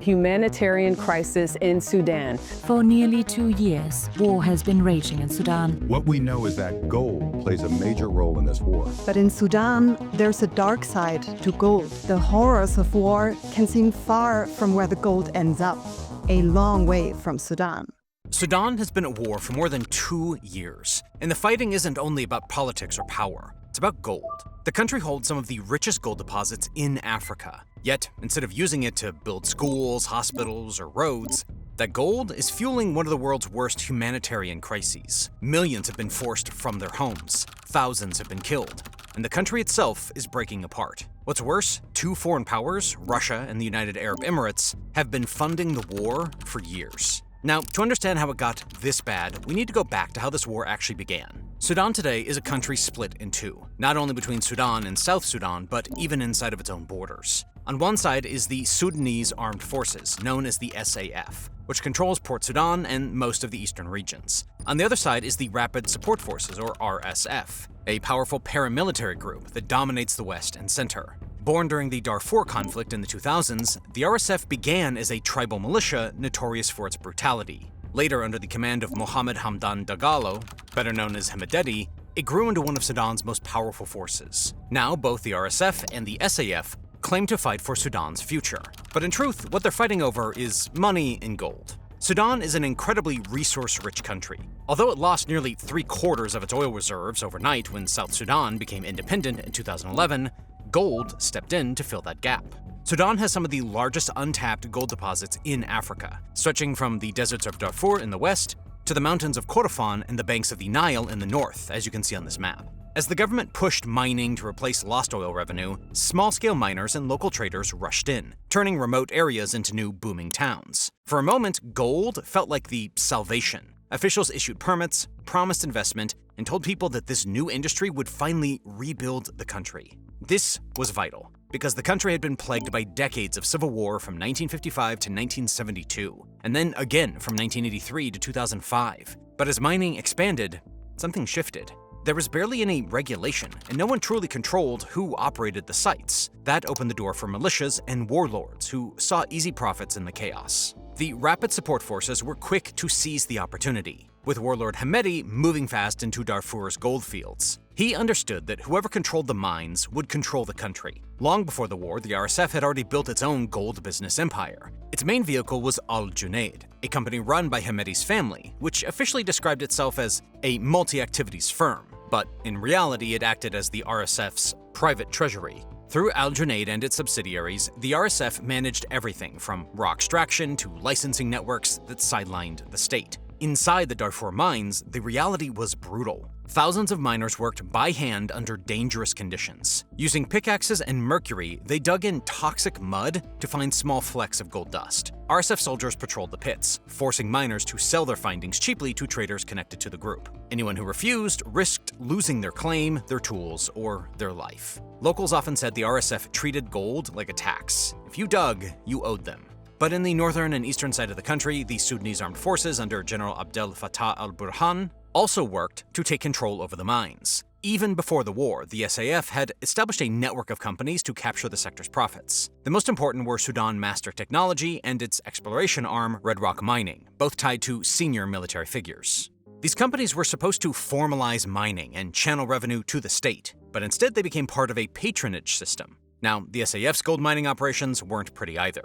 humanitarian crisis in Sudan. For nearly 2 years, war has been raging in Sudan. What we know is that gold plays a major role in this war. But in Sudan, there's a dark side to gold. The horrors of war can seem far from where the gold ends up, a long way from Sudan. Sudan has been at war for more than 2 years, and the fighting isn't only about politics or power. It's about gold. The country holds some of the richest gold deposits in Africa. Yet, instead of using it to build schools, hospitals, or roads, that gold is fueling one of the world's worst humanitarian crises. Millions have been forced from their homes. Thousands have been killed. And the country itself is breaking apart. What's worse, 2 foreign powers, Russia and the United Arab Emirates, have been funding the war for years. Now, to understand how it got this bad, we need to go back to how this war actually began. Sudan today is a country split in two, not only between Sudan and South Sudan, but even inside of its own borders. On one side is the Sudanese Armed Forces, known as the SAF, which controls Port Sudan and most of the eastern regions. On the other side is the Rapid Support Forces, or RSF, a powerful paramilitary group that dominates the west and center. Born during the Darfur conflict in the 2000s, the RSF began as a tribal militia notorious for its brutality. Later, under the command of Mohammed Hamdan Dagalo, better known as Hemedti, it grew into one of Sudan's most powerful forces. Now, both the RSF and the SAF claim to fight for Sudan's future. But in truth, what they're fighting over is money and gold. Sudan is an incredibly resource-rich country. Although it lost nearly 3/4 of its oil reserves overnight when South Sudan became independent in 2011, gold stepped in to fill that gap. Sudan has some of the largest untapped gold deposits in Africa, stretching from the deserts of Darfur in the west to the mountains of Kordofan and the banks of the Nile in the north, as you can see on this map. As the government pushed mining to replace lost oil revenue, small-scale miners and local traders rushed in, turning remote areas into new booming towns. For a moment, gold felt like the salvation. Officials issued permits, promised investment, and told people that this new industry would finally rebuild the country. This was vital, because the country had been plagued by decades of civil war from 1955 to 1972, and then again from 1983 to 2005. But as mining expanded, something shifted. There was barely any regulation, and no one truly controlled who operated the sites. That opened the door for militias and warlords who saw easy profits in the chaos. The Rapid Support Forces were quick to seize the opportunity, with warlord Hemedti moving fast into Darfur's gold fields. He understood that whoever controlled the mines would control the country. Long before the war, the RSF had already built its own gold business empire. Its main vehicle was Al Junaid, a company run by Hemedti's family, which officially described itself as a multi-activities firm. But in reality, it acted as the RSF's private treasury. Through Al Junaid and its subsidiaries, the RSF managed everything from raw extraction to licensing networks that sidelined the state. Inside the Darfur mines, the reality was brutal. Thousands of miners worked by hand under dangerous conditions. Using pickaxes and mercury, they dug in toxic mud to find small flecks of gold dust. RSF soldiers patrolled the pits, forcing miners to sell their findings cheaply to traders connected to the group. Anyone who refused risked losing their claim, their tools, or their life. Locals often said the RSF treated gold like a tax. If you dug, you owed them. But in the northern and eastern side of the country, the Sudanese Armed Forces under General Abdel Fattah al-Burhan also worked to take control over the mines. Even before the war, the SAF had established a network of companies to capture the sector's profits. The most important were Sudan Master Technology and its exploration arm, Red Rock Mining, both tied to senior military figures. These companies were supposed to formalize mining and channel revenue to the state, but instead they became part of a patronage system. Now, the SAF's gold mining operations weren't pretty either.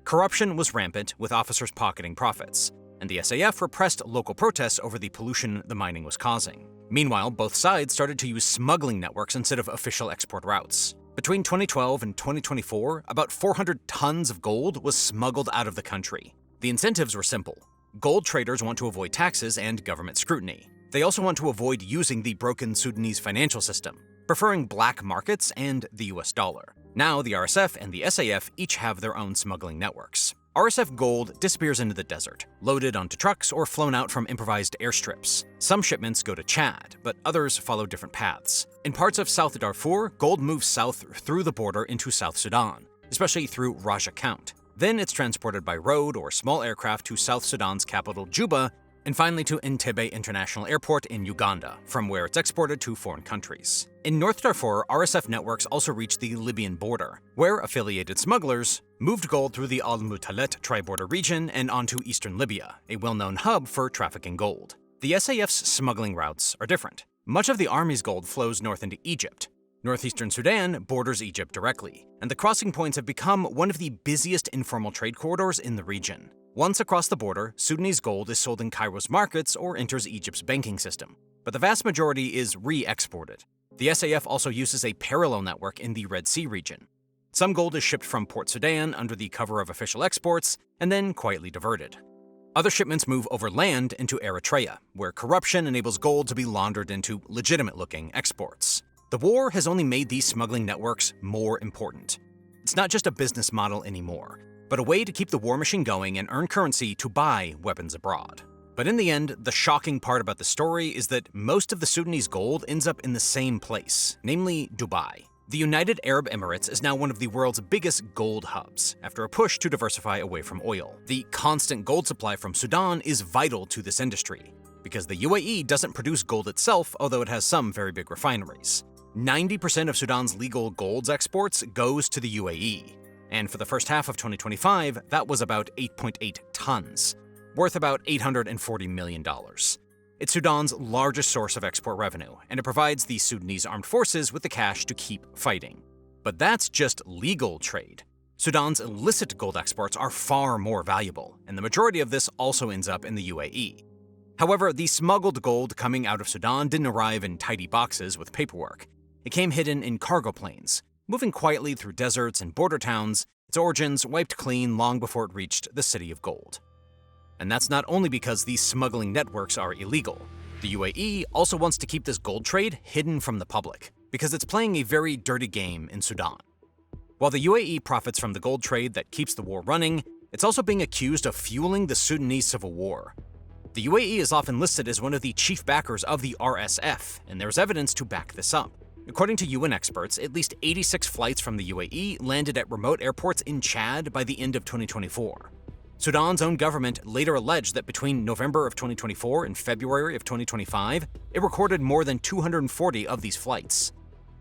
Corruption was rampant, with officers pocketing profits, and the SAF repressed local protests over the pollution the mining was causing. Meanwhile, both sides started to use smuggling networks instead of official export routes. Between 2012 and 2024, about 400 tons of gold was smuggled out of the country. The incentives were simple. Gold traders want to avoid taxes and government scrutiny. They also want to avoid using the broken Sudanese financial system, preferring black markets and the US dollar. Now, the RSF and the SAF each have their own smuggling networks. RSF gold disappears into the desert, loaded onto trucks or flown out from improvised airstrips. Some shipments go to Chad, but others follow different paths. In parts of South Darfur, gold moves south through the border into South Sudan, especially through Raja Count. Then it's transported by road or small aircraft to South Sudan's capital, Juba, And finally to Entebbe International Airport in Uganda, from where it's exported to foreign countries. In North Darfur, RSF networks also reached the Libyan border, where affiliated smugglers moved gold through the Al-Mutalet tri-border region and onto eastern Libya, a well-known hub for trafficking gold. The SAF's smuggling routes are different. Much of the army's gold flows north into Egypt. Northeastern Sudan borders Egypt directly, and the crossing points have become one of the busiest informal trade corridors in the region. Once across the border, Sudanese gold is sold in Cairo's markets or enters Egypt's banking system, but the vast majority is re-exported. The SAF also uses a parallel network in the Red Sea region. Some gold is shipped from Port Sudan under the cover of official exports and then quietly diverted. Other shipments move over land into Eritrea, where corruption enables gold to be laundered into legitimate-looking exports. The war has only made these smuggling networks more important. It's not just a business model anymore, but a way to keep the war machine going and earn currency to buy weapons abroad. But in the end, the shocking part about the story is that most of the Sudanese gold ends up in the same place, namely Dubai. The United Arab Emirates is now one of the world's biggest gold hubs, after a push to diversify away from oil. The constant gold supply from Sudan is vital to this industry, because the UAE doesn't produce gold itself, although it has some very big refineries. 90% of Sudan's legal gold exports goes to the UAE, and for the first half of 2025, that was about 8.8 tons, worth about $840 million. It's Sudan's largest source of export revenue, and it provides the Sudanese armed forces with the cash to keep fighting. But that's just legal trade. Sudan's illicit gold exports are far more valuable, and the majority of this also ends up in the UAE. However, the smuggled gold coming out of Sudan didn't arrive in tidy boxes with paperwork. It came hidden in cargo planes, moving quietly through deserts and border towns, its origins wiped clean long before it reached the city of gold. And that's not only because these smuggling networks are illegal. The UAE also wants to keep this gold trade hidden from the public, because it's playing a very dirty game in Sudan. While the UAE profits from the gold trade that keeps the war running, it's also being accused of fueling the Sudanese civil war. The UAE is often listed as one of the chief backers of the RSF, and there's evidence to back this up. According to UN experts, at least 86 flights from the UAE landed at remote airports in Chad by the end of 2024. Sudan's own government later alleged that between November of 2024 and February of 2025, it recorded more than 240 of these flights.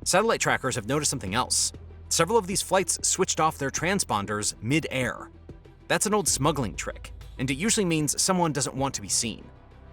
Satellite trackers have noticed something else. Several of these flights switched off their transponders mid-air. That's an old smuggling trick, and it usually means someone doesn't want to be seen.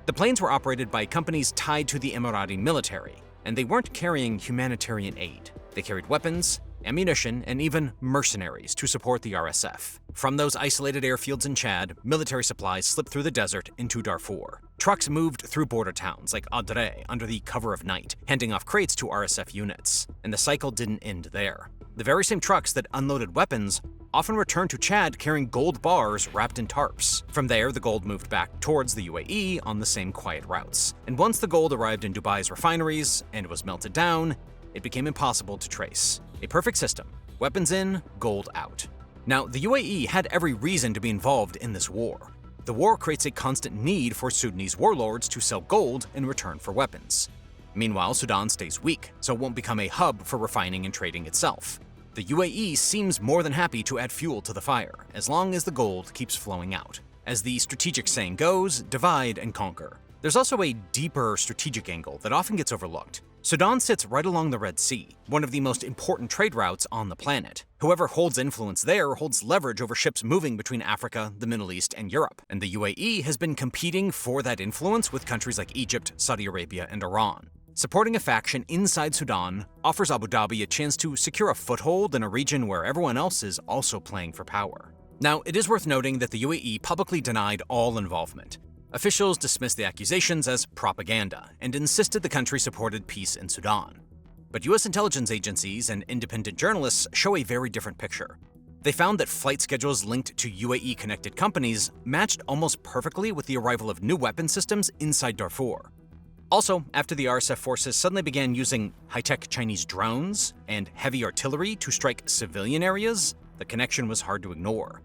The planes were operated by companies tied to the Emirati military, and they weren't carrying humanitarian aid. They carried weapons, ammunition, and even mercenaries to support the RSF. From those isolated airfields in Chad, military supplies slipped through the desert into Darfur. Trucks moved through border towns like Adre under the cover of night, handing off crates to RSF units. And the cycle didn't end there. The very same trucks that unloaded weapons often returned to Chad carrying gold bars wrapped in tarps. From there, the gold moved back towards the UAE on the same quiet routes. And once the gold arrived in Dubai's refineries and was melted down, it became impossible to trace. A perfect system. Weapons in, gold out. Now, the UAE had every reason to be involved in this war. The war creates a constant need for Sudanese warlords to sell gold in return for weapons. Meanwhile, Sudan stays weak, so it won't become a hub for refining and trading itself. The UAE seems more than happy to add fuel to the fire, as long as the gold keeps flowing out. As the strategic saying goes, divide and conquer. There's also a deeper strategic angle that often gets overlooked. Sudan sits right along the Red Sea, one of the most important trade routes on the planet. Whoever holds influence there holds leverage over ships moving between Africa, the Middle East, and Europe. And the UAE has been competing for that influence with countries like Egypt, Saudi Arabia, and Iran. Supporting a faction inside Sudan offers Abu Dhabi a chance to secure a foothold in a region where everyone else is also playing for power. Now, it is worth noting that the UAE publicly denied all involvement. Officials dismissed the accusations as propaganda and insisted the country supported peace in Sudan. But US intelligence agencies and independent journalists show a very different picture. They found that flight schedules linked to UAE-connected companies matched almost perfectly with the arrival of new weapon systems inside Darfur. Also, after the RSF forces suddenly began using high-tech Chinese drones and heavy artillery to strike civilian areas, the connection was hard to ignore.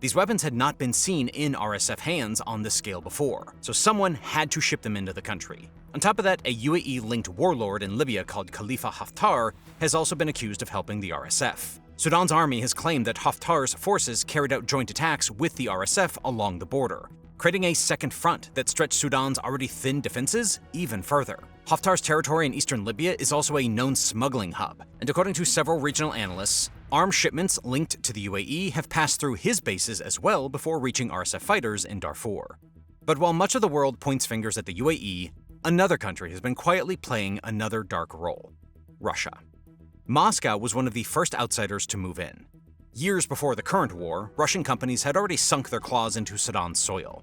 These weapons had not been seen in RSF hands on this scale before, so someone had to ship them into the country. On top of that, a UAE-linked warlord in Libya called Khalifa Haftar has also been accused of helping the RSF. Sudan's army has claimed that Haftar's forces carried out joint attacks with the RSF along the border. creating a second front that stretched Sudan's already thin defenses even further. Haftar's territory in eastern Libya is also a known smuggling hub, and according to several regional analysts, armed shipments linked to the UAE have passed through his bases as well before reaching RSF fighters in Darfur. But while much of the world points fingers at the UAE, another country has been quietly playing another dark role: Russia. Moscow was one of the first outsiders to move in. Years before the current war, Russian companies had already sunk their claws into Sudan's soil.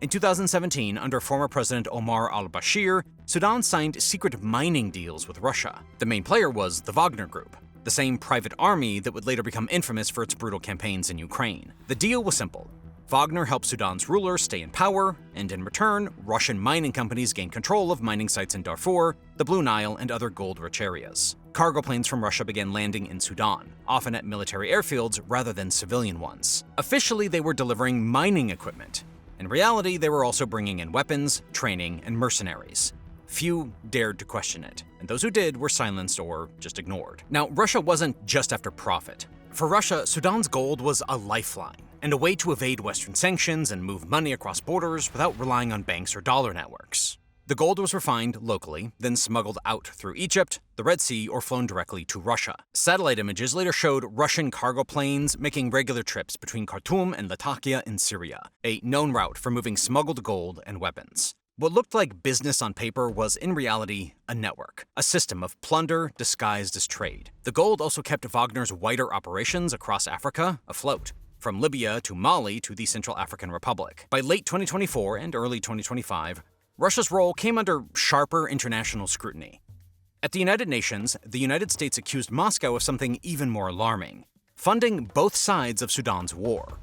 In 2017, under former President Omar al-Bashir, Sudan signed secret mining deals with Russia. The main player was the Wagner Group, the same private army that would later become infamous for its brutal campaigns in Ukraine. The deal was simple. Wagner helped Sudan's ruler stay in power, and in return, Russian mining companies gained control of mining sites in Darfur, the Blue Nile, and other gold-rich areas. Cargo planes from Russia began landing in Sudan, often at military airfields rather than civilian ones. Officially, they were delivering mining equipment. In reality, they were also bringing in weapons, training, and mercenaries. Few dared to question it, and those who did were silenced or just ignored. Now, Russia wasn't just after profit. For Russia, Sudan's gold was a lifeline, and a way to evade Western sanctions and move money across borders without relying on banks or dollar networks. The gold was refined locally, then smuggled out through Egypt, the Red Sea, or flown directly to Russia. Satellite images later showed Russian cargo planes making regular trips between Khartoum and Latakia in Syria, a known route for moving smuggled gold and weapons. What looked like business on paper was in reality a network, a system of plunder disguised as trade. The gold also kept Wagner's wider operations across Africa afloat, from Libya to Mali to the Central African Republic. By late 2024 and early 2025, Russia's role came under sharper international scrutiny. At the United Nations, the United States accused Moscow of something even more alarming: funding both sides of Sudan's war.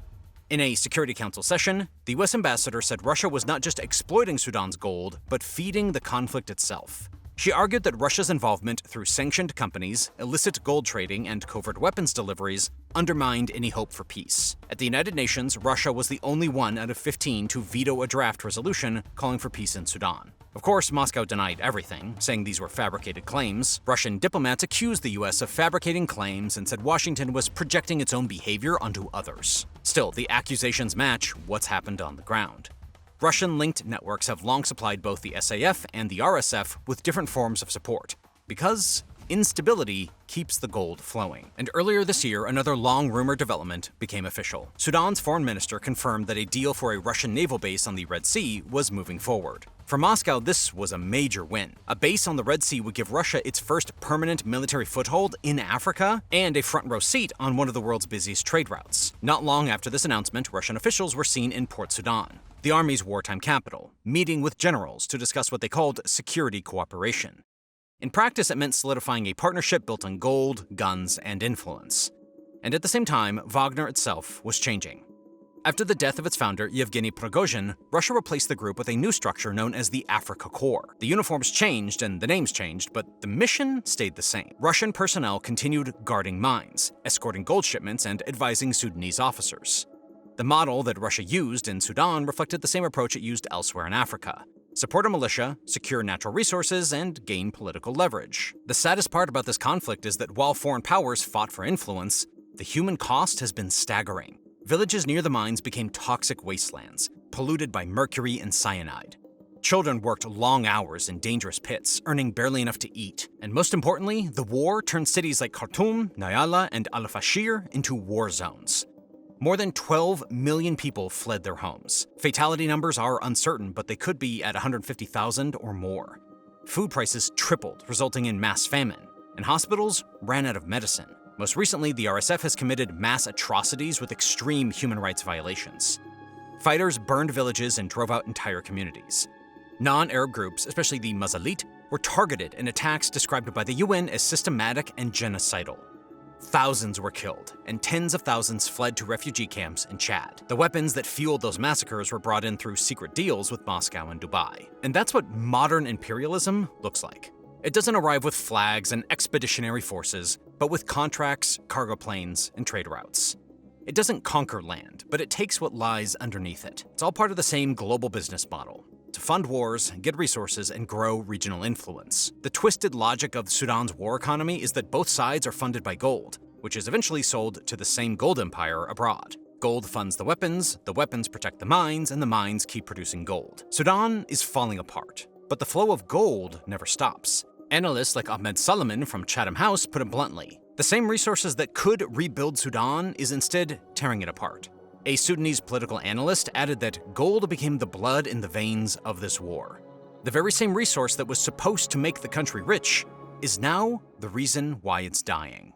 In a Security Council session, the U.S. ambassador said Russia was not just exploiting Sudan's gold, but feeding the conflict itself. She argued that Russia's involvement through sanctioned companies, illicit gold trading, and covert weapons deliveries undermined any hope for peace. At the United Nations, Russia was the only one out of 15 to veto a draft resolution calling for peace in Sudan. Of course, Moscow denied everything, saying these were fabricated claims. Russian diplomats accused the U.S. of fabricating claims and said Washington was projecting its own behavior onto others. Still, the accusations match what's happened on the ground. Russian-linked networks have long supplied both the SAF and the RSF with different forms of support, because instability keeps the gold flowing. And earlier this year, another long-rumored development became official. Sudan's foreign minister confirmed that a deal for a Russian naval base on the Red Sea was moving forward. For Moscow, this was a major win. A base on the Red Sea would give Russia its first permanent military foothold in Africa and a front-row seat on one of the world's busiest trade routes. Not long after this announcement, Russian officials were seen in Port Sudan, the army's wartime capital, meeting with generals to discuss what they called security cooperation. In practice, it meant solidifying a partnership built on gold, guns, and influence. And at the same time, Wagner itself was changing. After the death of its founder, Yevgeny Prigozhin, Russia replaced the group with a new structure known as the Africa Corps. The uniforms changed and the names changed, but the mission stayed the same. Russian personnel continued guarding mines, escorting gold shipments, and advising Sudanese officers. The model that Russia used in Sudan reflected the same approach it used elsewhere in Africa: support a militia, secure natural resources, and gain political leverage. The saddest part about this conflict is that while foreign powers fought for influence, the human cost has been staggering. Villages near the mines became toxic wastelands, polluted by mercury and cyanide. Children worked long hours in dangerous pits, earning barely enough to eat. And most importantly, the war turned cities like Khartoum, Nyala, and Al-Fashir into war zones. More than 12 million people fled their homes. Fatality numbers are uncertain, but they could be at 150,000 or more. Food prices tripled, resulting in mass famine, and hospitals ran out of medicine. Most recently, the RSF has committed mass atrocities with extreme human rights violations. Fighters burned villages and drove out entire communities. Non-Arab groups, especially the Mazalit, were targeted in attacks described by the UN as systematic and genocidal. Thousands were killed, and tens of thousands fled to refugee camps in Chad. The weapons that fueled those massacres were brought in through secret deals with Moscow and Dubai. And that's what modern imperialism looks like. It doesn't arrive with flags and expeditionary forces, but with contracts, cargo planes, and trade routes. It doesn't conquer land, but it takes what lies underneath it. It's all part of the same global business model: to fund wars, get resources, and grow regional influence. The twisted logic of Sudan's war economy is that both sides are funded by gold, which is eventually sold to the same gold empire abroad. Gold funds the weapons protect the mines, and the mines keep producing gold. Sudan is falling apart, but the flow of gold never stops. Analysts like Ahmed Solomon from Chatham House put it bluntly: the same resources that could rebuild Sudan is instead tearing it apart. A Sudanese political analyst added that gold became the blood in the veins of this war. The very same resource that was supposed to make the country rich is now the reason why it's dying.